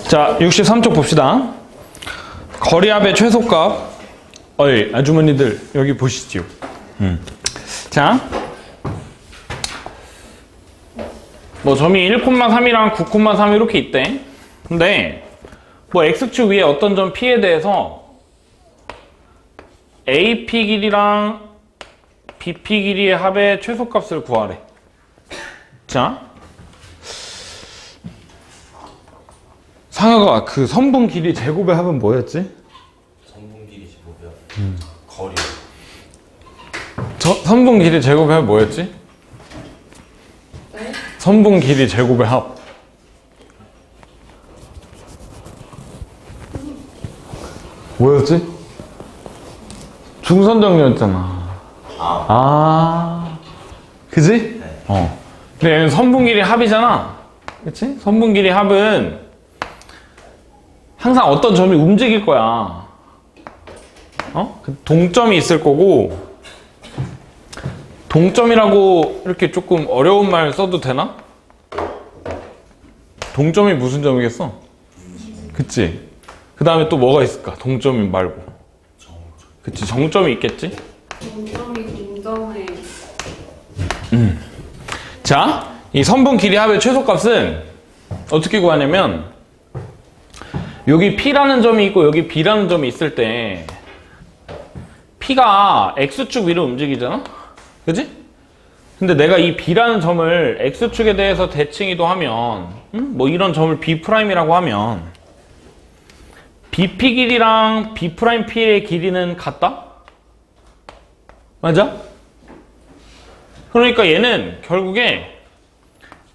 자, 63쪽 봅시다. 거리압의 최소값. 어이, 아주머니들, 여기 보시죠. 자, 뭐 점이 1,3이랑 9,3 이렇게 있대. 근데 뭐 x축 위에 어떤 점 p에 대해서 AP 길이랑 BP 길이의 합의 최소값을 구하래. 자, 상혁아, 그 선분 길이 제곱의 합은 뭐였지? 선분 길이 제곱이요? 거리. 선분 길이 제곱의 합 뭐였지? 네? 선분 길이 제곱의 합. 뭐였지? 중선정리였잖아. 그지? 네. 근데 얘는 선분 길이 합이잖아. 그치? 선분 길이 합은 항상 어떤 점이 움직일 거야. 동점이 있을 거고, 동점이라고 이렇게 조금 어려운 말 써도 되나? 동점이 무슨 점이겠어? 그치? 그 다음에 또 뭐가 있을까? 동점이 말고. 그치, 정점이 있겠지? 동점이 동점에 자, 이 선분 길이 합의 최소값은 어떻게 구하냐면, 여기 P라는 점이 있고 여기 B라는 점이 있을 때 P가 X축 위로 움직이잖아? 그지? 근데 내가 이 B라는 점을 X축에 대해서 대칭 이동하면 뭐 이런 점을 B'이라고 하면 BP 길이랑 B'P의 길이는 같다? 맞아? 그러니까 얘는 결국에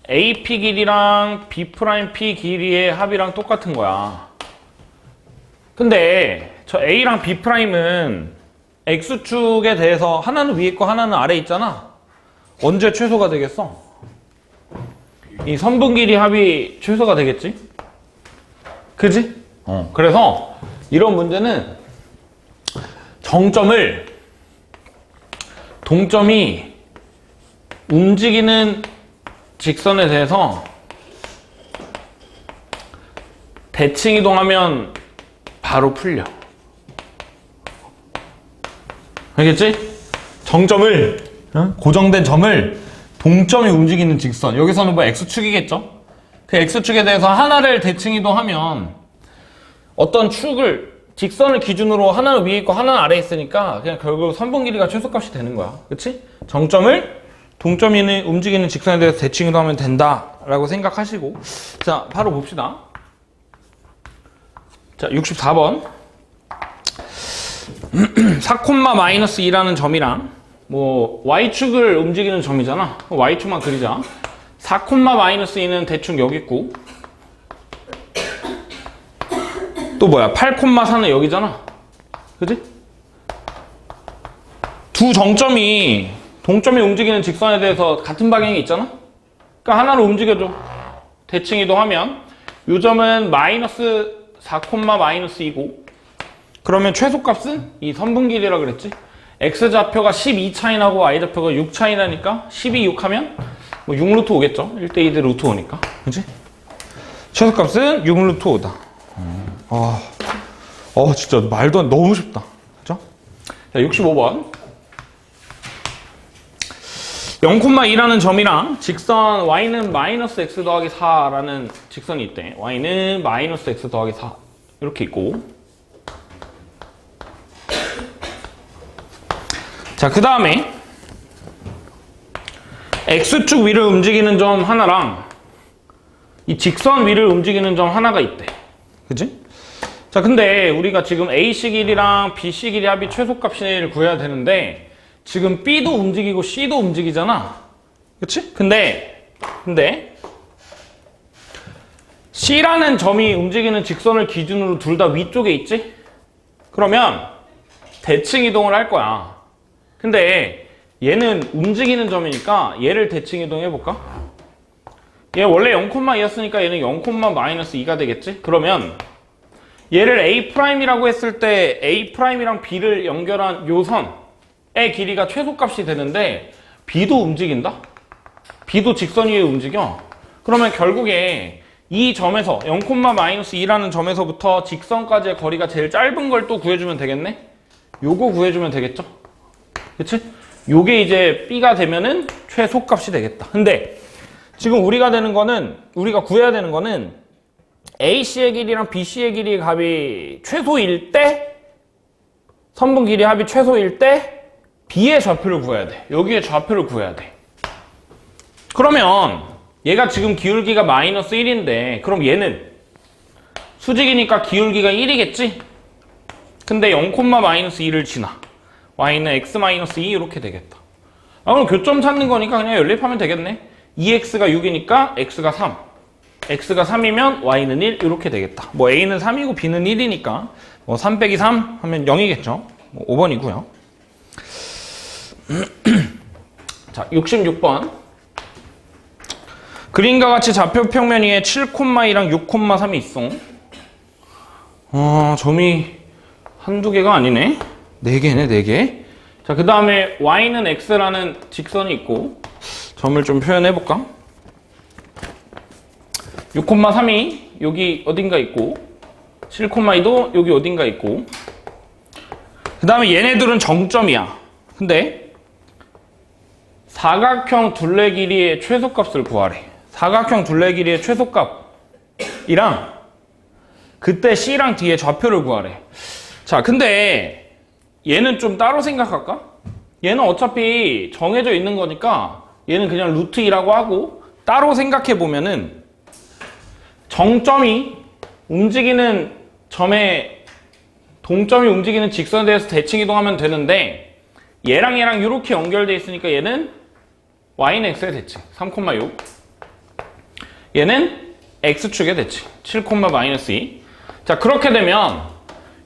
AP 길이랑 B'P 길이의 합이랑 똑같은 거야. 근데 저 A랑 B'은 X축에 대해서 하나는 위에 있고 하나는 아래에 있잖아. 언제 최소가 되겠어? 이 선분 길이 합이 최소가 되겠지? 그지? 그래서 이런 문제는 정점을 동점이 움직이는 직선에 대해서 대칭 이동하면 바로 풀려. 알겠지? 정점을, 고정된 점을 동점이 움직이는 직선. 여기서는 뭐 X축이겠죠? 그 X축에 대해서 하나를 대칭 이동하면 어떤 축을, 직선을 기준으로 하나는 위에 있고 하나는 아래에 있으니까 그냥 결국 선분 길이가 최소값이 되는 거야. 그치? 정점을 동점이 움직이는 직선에 대해서 대칭 이동하면 된다라고 생각하시고. 자, 바로 봅시다. 자, 64번. 4,-2라는 점이랑 뭐 Y축을 움직이는 점이잖아. Y축만 그리자. 4,-2는 대충 여기 있고, 또 뭐야, 8,4는 여기잖아. 그지? 두 정점이 동점이 움직이는 직선에 대해서 같은 방향이 있잖아. 그러니까 하나를 움직여줘. 대칭 이동하면 이 점은 마이너스 4,-2이고, 그러면 최소값은 이 선분 길이라 그랬지? X좌표가 12 차이 나고 Y좌표가 6 차이 나니까 12, 6 하면 뭐 6루트 5겠죠? 1대2 대 루트 5니까. 그치? 최소값은 6루트 5다. 진짜 말도 안, 너무 쉽다. 그죠? 자, 65번. 0,2라는 점이랑 직선 y는 마이너스 x 더하기 4라는 직선이 있대. y는 마이너스 x 더하기 4 이렇게 있고, 자, 그 다음에 x축 위를 움직이는 점 하나랑 이 직선 위를 움직이는 점 하나가 있대. 그치? 자, 근데 우리가 지금 AC 길이랑 BC 길이 합이 최소값을 구해야 되는데 지금 B도 움직이고 C도 움직이잖아. 그치? 근데 C라는 점이 움직이는 직선을 기준으로 둘 다 위쪽에 있지? 그러면 대칭 이동을 할 거야. 근데 얘는 움직이는 점이니까 얘를 대칭 이동해 볼까? 얘 원래 0,2였으니까 얘는 0,-2가 되겠지? 그러면 얘를 A'이라고 했을 때 A'이랑 B를 연결한 요 선의 길이가 최소값이 되는데 B도 움직인다? B도 직선 위에 움직여. 그러면 결국에 이 점에서 0,-2라는 점에서부터 직선까지의 거리가 제일 짧은 걸 또 구해주면 되겠네? 요거 구해주면 되겠죠? 그치? 요게 이제 B가 되면은 최소값이 되겠다. 근데 지금 우리가 구해야 되는 거는 AC의 길이랑 BC의 길이의 값이 최소일 때, 선분 길이 합이 최소일 때 B의 좌표를 구해야 돼. 여기에 좌표를 구해야 돼. 그러면 얘가 지금 기울기가 -1인데 그럼 얘는 수직이니까 기울기가 1이겠지? 근데 0,-2를 지나. y는 x-2 이렇게 되겠다. 그럼 교점 찾는 거니까 그냥 연립하면 되겠네. 2x가 6이니까 x가 3. x가 3이면 y는 1 이렇게 되겠다. 뭐 a는 3이고 b는 1이니까 뭐 3 빼기 3 하면 0이겠죠. 뭐 5번이고요. 자, 66번. 그림과 같이 좌표 평면 위에 7,2랑 6,3이 있어. 점이 한두 개가 아니네. 4개네, 4개. 자, 그 다음에 y는 x라는 직선이 있고 점을 좀 표현해볼까? 6,3이 여기 어딘가 있고 7,2도 여기 어딘가 있고 그 다음에 얘네들은 정점이야. 근데 사각형 둘레 길이의 최소값을 구하래. 사각형 둘레 길이의 최소값이랑 그때 C랑 D의 좌표를 구하래. 자, 근데 얘는 좀 따로 생각할까? 얘는 어차피 정해져 있는 거니까 얘는 그냥 루트 2라고 하고 따로 생각해 보면은 정점이 움직이는 점에 동점이 움직이는 직선에 대해서 대칭 이동하면 되는데 얘랑 이렇게 연결돼 있으니까 얘는 y는 x의 대칭 3,6 얘는 x축의 대칭 7,-2. 자, 그렇게 되면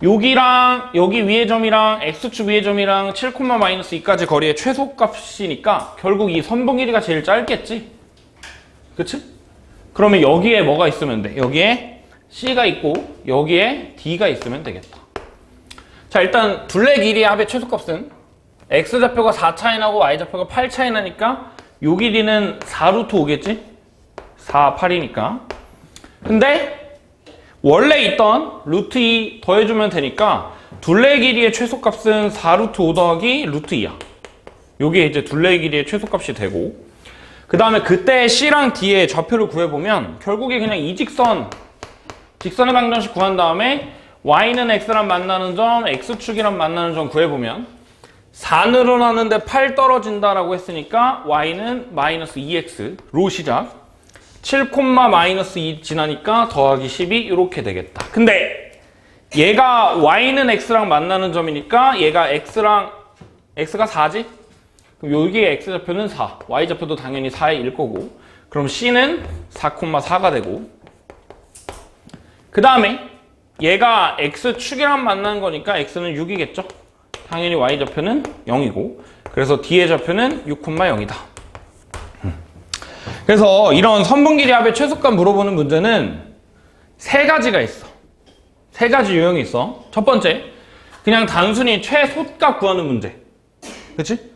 여기랑 여기 위의 점이랑 x축 위의 점이랑 7,-2까지 거리의 최소값이니까 결국 이 선분 길이가 제일 짧겠지? 그치? 그러면 여기에 뭐가 있으면 돼? 여기에 C가 있고 여기에 D가 있으면 되겠다. 자, 일단 둘레 길이의 합의 최소값은 x좌표가 4 차이 나고 y좌표가 8 차이 나니까 요 길이는 4루트 5겠지? 4, 8이니까. 근데 원래 있던 루트 2 더해주면 되니까 둘레 길이의 최소값은 4루트 5 더하기 루트 2야. 요게 이제 둘레 길이의 최소값이 되고 그 다음에 그때 C랑 D의 좌표를 구해보면 결국에 그냥 이 직선의 방정식 구한 다음에 y는 x랑 만나는 점, x축이랑 만나는 점 구해보면 4 늘어나는데 8 떨어진다라고 했으니까 y는 -2x로 시작 7,-2 지나니까 더하기 12 이렇게 되겠다. 근데 얘가 y는 x랑 만나는 점이니까 얘가 x가 4지? 그럼 여기에 x좌표는 4, y좌표도 당연히 4에 1 거고 그럼 c는 4,4가 되고 그 다음에 얘가 x축이랑 만나는 거니까 x는 6이겠죠? 당연히 y좌표는 0이고 그래서 d의 좌표는 6,0이다. 그래서 이런 선분 길이 합의 최소값 물어보는 문제는 3가지가 있어. 3가지 유형이 있어. 첫 번째, 그냥 단순히 최소값 구하는 문제. 그치?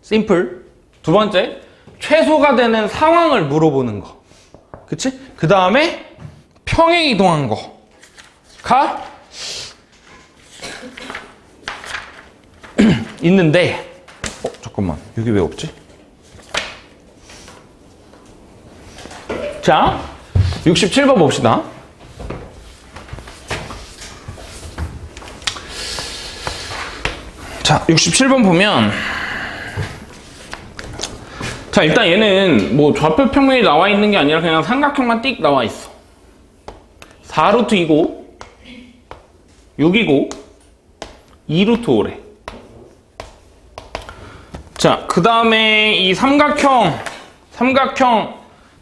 심플. 두 번째, 최소가 되는 상황을 물어보는 거. 그치? 그 다음에 평행 이동한 거가 있는데 잠깐만, 여기 왜 없지? 자, 67번 봅시다. 자, 67번 보면 자, 일단 얘는 뭐 좌표 평면이 나와 있는 게 아니라 그냥 삼각형만 띡 나와 있어. 4루트 2고 6이고 2루트 5래. 자, 그 다음에 이 삼각형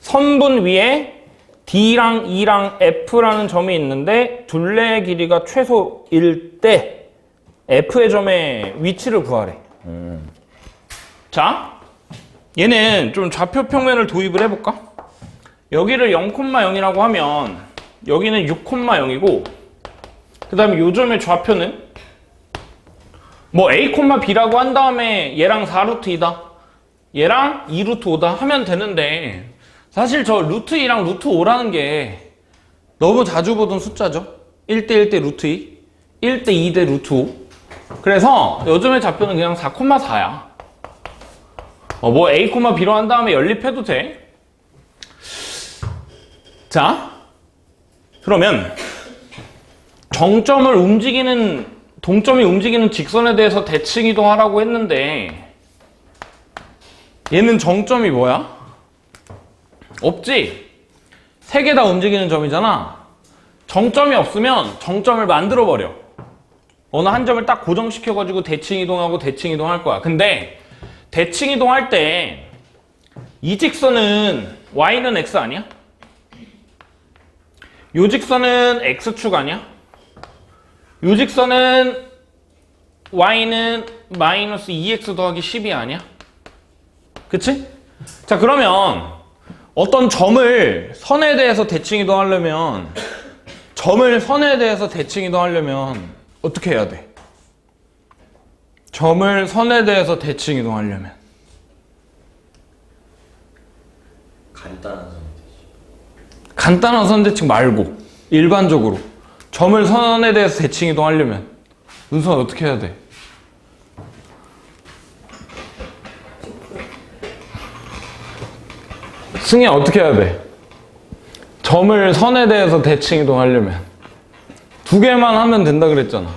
선분 위에 D랑 E랑 F라는 점이 있는데 둘레의 길이가 최소일 때 F의 점의 위치를 구하래. 자, 얘는 좀 좌표 평면을 도입을 해볼까? 여기를 0,0이라고 하면 여기는 6,0이고 그 다음에 요 점의 좌표는 뭐 A, B라고 한 다음에 얘랑 4루트 2다 얘랑 2루트 5다 하면 되는데 사실 저 루트 2랑 루트 5라는 게 너무 자주 보던 숫자죠. 1대 1대 루트 2, 1대 2대 루트 5. 그래서 요즘의 좌표는 그냥 4,4야. 뭐 A, B로 한 다음에 연립해도 돼. 자, 그러면 정점을 움직이는, 동점이 움직이는 직선에 대해서 대칭 이동하라고 했는데 얘는 정점이 뭐야? 없지? 세 개 다 움직이는 점이잖아. 정점이 없으면 정점을 만들어 버려. 어느 한 점을 딱 고정시켜가지고 대칭 이동하고 대칭 이동할 거야. 근데 대칭 이동할 때 이 직선은 y는 x 아니야? 요 직선은 x축 아니야? 요 직선은 y는 마이너스 2x 더하기 12 아니야? 그치? 자, 그러면 어떤 점을 선에 대해서 대칭 이동하려면 어떻게 해야 돼? 점을 선에 대해서 대칭 이동하려면 간단한 선 대칭 말고 일반적으로 점을 선에 대해서 대칭 이동하려면 은수는 어떻게 해야 돼? 승희야 어떻게 해야 돼? 점을 선에 대해서 대칭 이동하려면 두 개만 하면 된다 그랬잖아.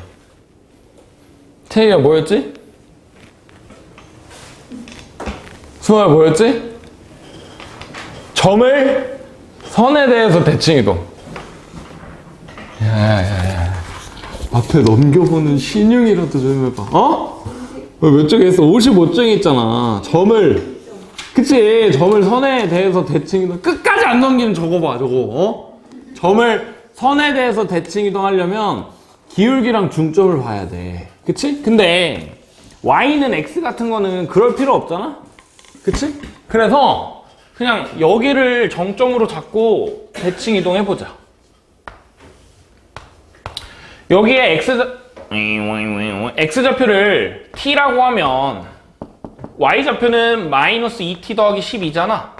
태희야 뭐였지? 수아야 뭐였지? 점을 선에 대해서 대칭 이동. 야. 앞에 넘겨보는 신용이라도 좀 해봐. 어? 몇 쪽에 있어? 55쪽에 있잖아. 점을, 그치? 점을 선에 대해서 대칭 이동. 끝까지 안 넘기는 저거 봐, 저거. 어? 점을 선에 대해서 대칭 이동하려면 기울기랑 중점을 봐야 돼. 그치? 근데 y는 x 같은 거는 그럴 필요 없잖아? 그치? 그래서 그냥 여기를 정점으로 잡고 대칭 이동해보자. 여기에 x좌표를 t라고 하면 y좌표는 마이너스 2t 더하기 12잖아.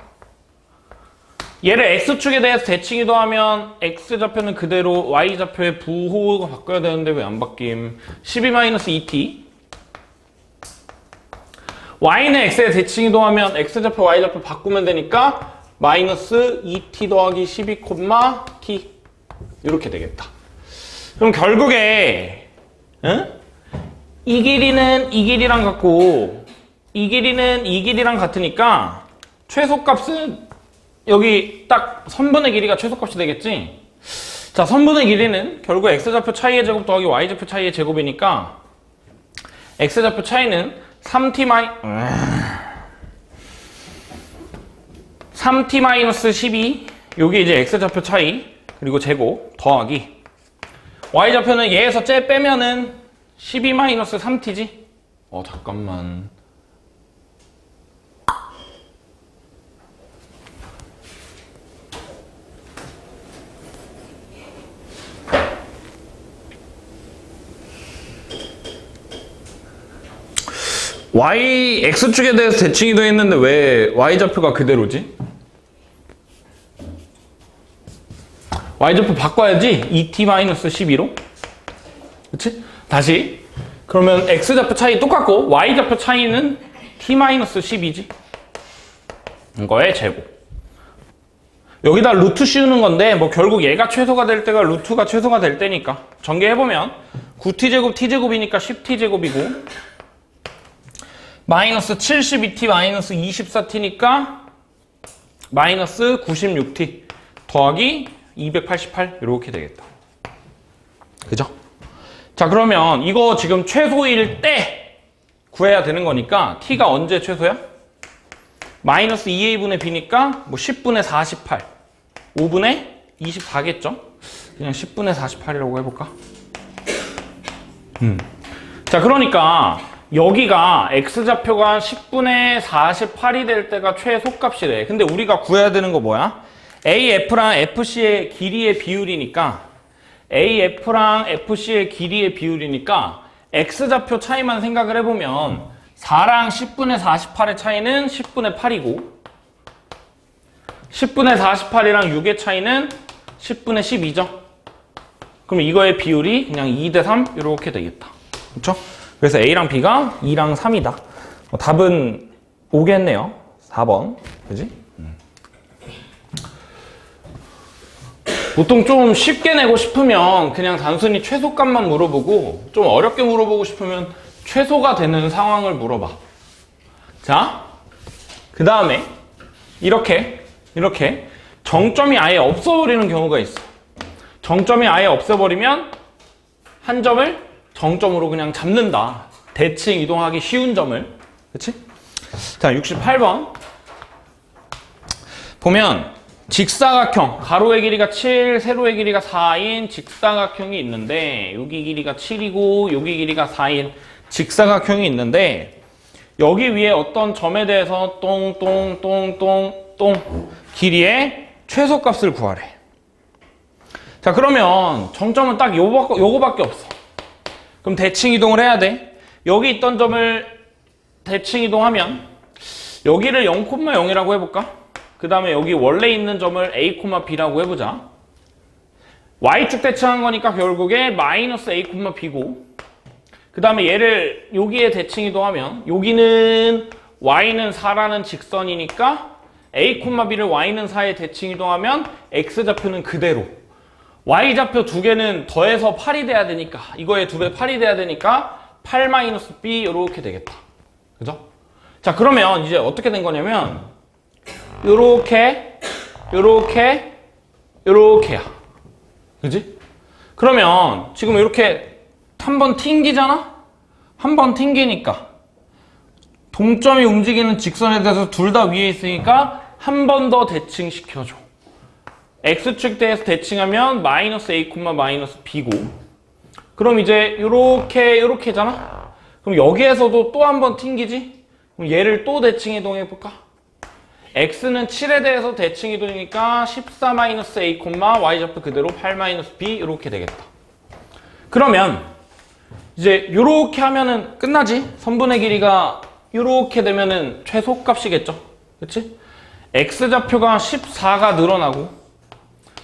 얘를 x축에 대해서 대칭 이동하면 x좌표는 그대로 y좌표의 부호가 바꿔야 되는데 왜 안 바뀜? 12-2t. y는 x에 대칭 이동하면 x좌표 y좌표 바꾸면 되니까 마이너스 2t 더하기 12, 이렇게 되겠다. 그럼 결국에 이 길이는 이 길이랑 같고 이 길이는 이 길이랑 같으니까 최소값은 여기 딱 선분의 길이가 최소값이 되겠지? 자, 선분의 길이는 결국 x좌표 차이의 제곱 더하기 y좌표 차이의 제곱이니까 x좌표 차이는 3t-12 요게 이제 x좌표 차이 그리고 제곱 더하기 y좌표는 얘에서 째 빼면은 12-3t지? 잠깐만. x축에 대해서 대칭 이동했는데 왜 y좌표가 그대로지? y좌표 바꿔야지. 2t-12로. 그치? 다시. 그러면 x좌표 차이 똑같고 y좌표 차이는 t-12지. 이거의 제곱. 여기다 루트 씌우는 건데 뭐 결국 얘가 최소가 될 때가 루트가 최소가 될 때니까 전개해보면 9t제곱 t제곱이니까 10t제곱이고 마이너스 72t 마이너스 24t니까 마이너스 96t 더하기 288 이렇게 되겠다. 그죠? 자, 그러면 이거 지금 최소일 때 구해야 되는 거니까 t가 언제 최소야? 마이너스 2a분의 b니까 뭐 10분의 48 5분의 24겠죠? 그냥 10분의 48이라고 해볼까? 자, 그러니까 여기가 x좌표가 10분의 48이 될 때가 최소값이래. 근데 우리가 구해야 되는 거 뭐야? AF랑 FC의 길이의 비율이니까 AF랑 FC의 길이의 비율이니까 x좌표 차이만 생각을 해보면 4랑 10분의 48의 차이는 10분의 8이고 10분의 48이랑 6의 차이는 10분의 12죠. 그럼 이거의 비율이 그냥 2대 3 이렇게 되겠다. 그렇죠? 그래서 A랑 B가 2랑 3이다. 답은 오겠네요. 4번. 그지? 보통 좀 쉽게 내고 싶으면 그냥 단순히 최소값만 물어보고, 좀 어렵게 물어보고 싶으면 최소가 되는 상황을 물어봐. 자, 그 다음에 이렇게 정점이 아예 없어버리는 경우가 있어. 정점이 아예 없어버리면 한 점을 정점으로 그냥 잡는다. 대칭 이동하기 쉬운 점을. 그치? 자, 68번 보면 직사각형, 가로의 길이가 7, 세로의 길이가 4인 직사각형이 있는데, 여기 길이가 7이고 여기 길이가 4인 직사각형이 있는데, 여기 위에 어떤 점에 대해서 똥 길이의 최소값을 구하래. 자, 그러면 정점은 딱 요거밖에 없어. 그럼 대칭 이동을 해야 돼. 여기 있던 점을 대칭 이동하면 여기를 0,0이라고 해볼까? 그 다음에 여기 원래 있는 점을 A, B라고 해보자. Y축 대칭한 거니까 결국에 마이너스 A, B고, 그 다음에 얘를 여기에 대칭 이동하면 여기는 Y는 4라는 직선이니까 A, B를 Y는 4에 대칭 이동하면 X좌표는 그대로, Y좌표 두 개는 더해서 8이 돼야 되니까, 이거에 2배 8이 돼야 되니까 8-B 이렇게 되겠다. 그죠? 자, 그러면 이제 어떻게 된 거냐면 요렇게야. 그지? 그러면 지금 이렇게 한 번 튕기잖아? 한 번 튕기니까 동점이 움직이는 직선에 대해서 둘 다 위에 있으니까 한 번 더 대칭시켜줘. X축 대해서 대칭하면 마이너스 A, 마이너스 B고, 그럼 이제 요렇게잖아? 그럼 여기에서도 또 한 번 튕기지? 그럼 얘를 또 대칭 이동해볼까? X는 7에 대해서 대칭 이동이니까 14-A, Y좌표 그대로 8-B 이렇게 되겠다. 그러면 이제 요렇게 하면은 끝나지? 선분의 길이가 요렇게 되면은 최소값이겠죠? 그치? X좌표가 14가 늘어나고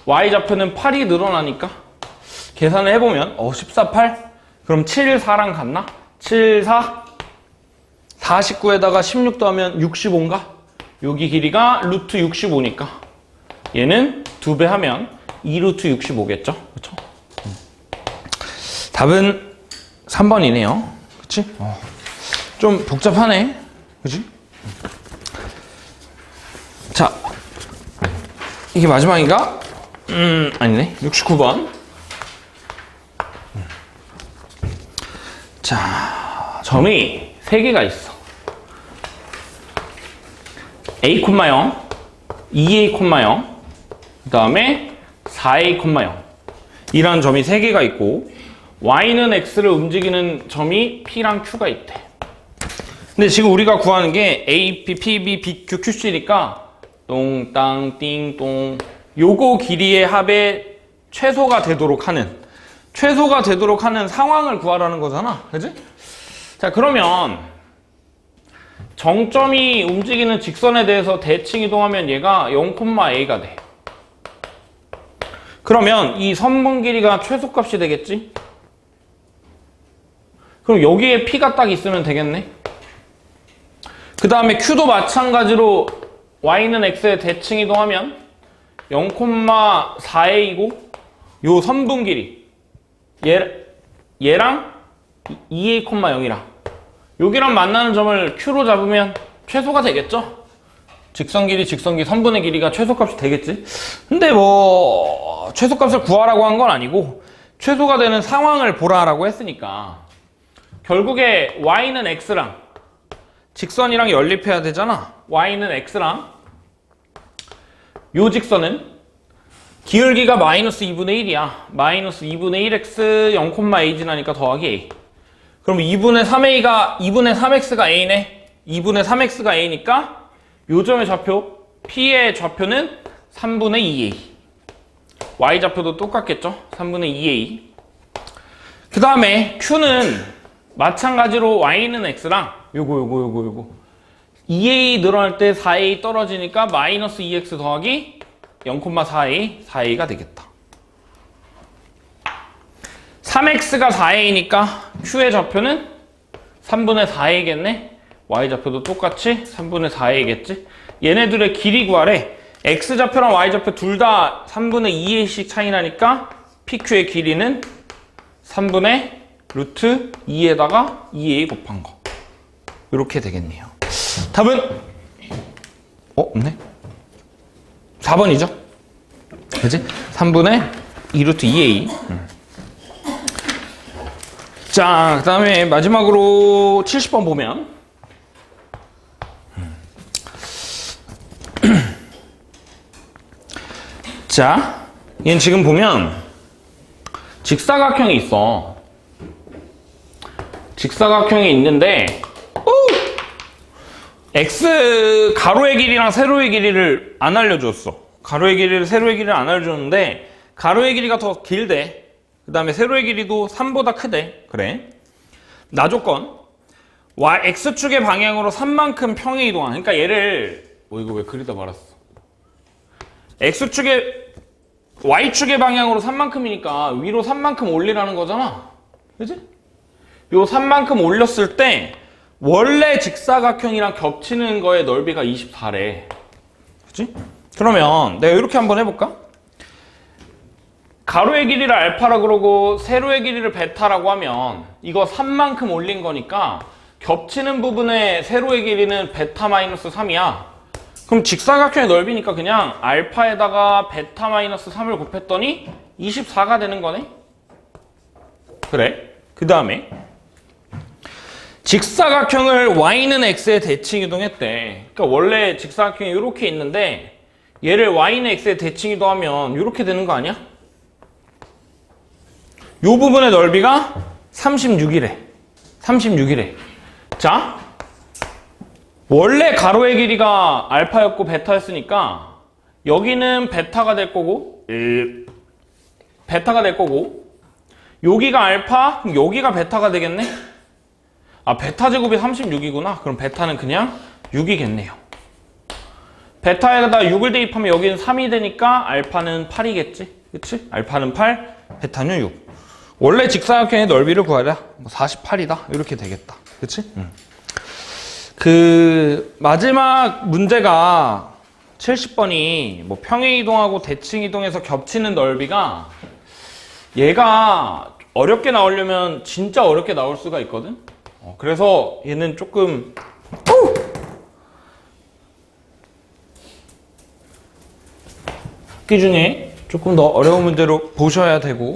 Y좌표는 8이 늘어나니까 계산을 해보면 14, 8? 그럼 7, 4랑 같나? 7, 4? 49에다가 16 더하면 65인가? 여기 길이가 루트 65니까 얘는 2배 하면 2루트 65겠죠? 그쵸? 답은 3번이네요. 그치? 좀 복잡하네. 그치? 자, 이게 마지막인가? 아니네. 69번. 자, 점이 3개가 있어. A, 0, 2A, 0, 그 다음에 4A, 0 이라는 점이 3개가 있고, Y는 X를 움직이는 점이 P랑 Q가 있대. 근데 지금 우리가 구하는 게 A, P, P, B, B, Q, QC니까 똥땅 띵똥 요거 길이의 합의 최소가 되도록 하는 상황을 구하라는 거잖아. 그지? 자, 그러면 정점이 움직이는 직선에 대해서 대칭 이동하면 얘가 0,A가 돼. 그러면 이 선분 길이가 최소값이 되겠지? 그럼 여기에 P가 딱 있으면 되겠네? 그 다음에 Q도 마찬가지로 Y는 X에 대칭 이동하면 0,4A이고 요 선분 길이 얘랑 2A, 0이랑 여기랑 만나는 점을 Q로 잡으면 최소가 되겠죠? 직선 길이, 선분의 길이가 최소값이 되겠지? 근데 뭐 최소값을 구하라고 한 건 아니고 최소가 되는 상황을 보라라고 했으니까 결국에 Y는 X랑 직선이랑 연립해야 되잖아. Y는 X랑 요 직선은 기울기가 마이너스 2분의 1이야. 마이너스 2분의 1x 0,a 지나니까 더하기 a. 그럼 2분의 3x가 a네. 2분의 3x가 a니까 요점의 좌표 P의 좌표는 3분의 2a. Y좌표도 똑같겠죠? 3분의 2a. 그 다음에 Q는 마찬가지로 Y는 X랑 요거 2a 늘어날 때 4a 떨어지니까 마이너스 2x 더하기 0,4a, 4a가 되겠다. 3x가 4a니까 q의 좌표는 3분의 4a겠네. y좌표도 똑같이 3분의 4a겠지. 얘네들의 길이 구하래. x좌표랑 y좌표 둘 다 3분의 2a씩 차이 나니까 pq의 길이는 3분의 루트 2에다가 2a 곱한 거. 이렇게 되겠네요. 답은 없네. 4번이죠. 그치? 3분의 2루트 2a. 자, 그 다음에 마지막으로 70번 보면 자, 얘는 지금 보면 직사각형이 있어. 직사각형이 있는데 x 가로의 길이랑 세로의 길이를 안 알려줬어. 가로의 길이를 세로의 길이를 안 알려줬는데 가로의 길이가 더 길대. 그 다음에 세로의 길이도 3보다 크대. 그래. 나 조건 x축의 방향으로 3만큼 평행 이동한. 그러니까 얘를 이거 왜 그리다 말았어. x축의 y축의 방향으로 3만큼이니까 위로 3만큼 올리라는 거잖아. 그지? 요 3만큼 올렸을 때 원래 직사각형이랑 겹치는 거의 넓이가 24래. 그치? 그러면 내가 이렇게 한번 해볼까? 가로의 길이를 알파라 그러고 세로의 길이를 베타라고 하면 이거 3만큼 올린 거니까 겹치는 부분의 세로의 길이는 베타 마이너스 3이야. 그럼 직사각형의 넓이니까 그냥 알파에다가 베타 마이너스 3을 곱했더니 24가 되는 거네? 그래. 그 다음에 직사각형을 y는 x에 대칭 이동했대. 그러니까 원래 직사각형이 이렇게 있는데 얘를 y는 x에 대칭 이동하면 이렇게 되는 거 아니야? 이 부분의 넓이가 36이래. 36이래. 자, 원래 가로의 길이가 알파였고 베타였으니까 여기는 베타가 될 거고 베타가 될 거고 여기가 알파, 그럼 여기가 베타가 되겠네? 아, 베타 제곱이 36이구나. 그럼 베타는 그냥 6이겠네요. 베타에다 6을 대입하면 여기는 3이 되니까 알파는 8이겠지? 그치? 알파는 8, 베타는 6. 원래 직사각형의 넓이를 구하라. 48이다. 이렇게 되겠다. 그치? 그 마지막 문제가 70번이 뭐 평행 이동하고 대칭 이동해서 겹치는 넓이가 얘가 어렵게 나오려면 진짜 어렵게 나올 수가 있거든. 그래서 얘는 조금 학기 중에 조금 더 어려운 문제로 보셔야 되고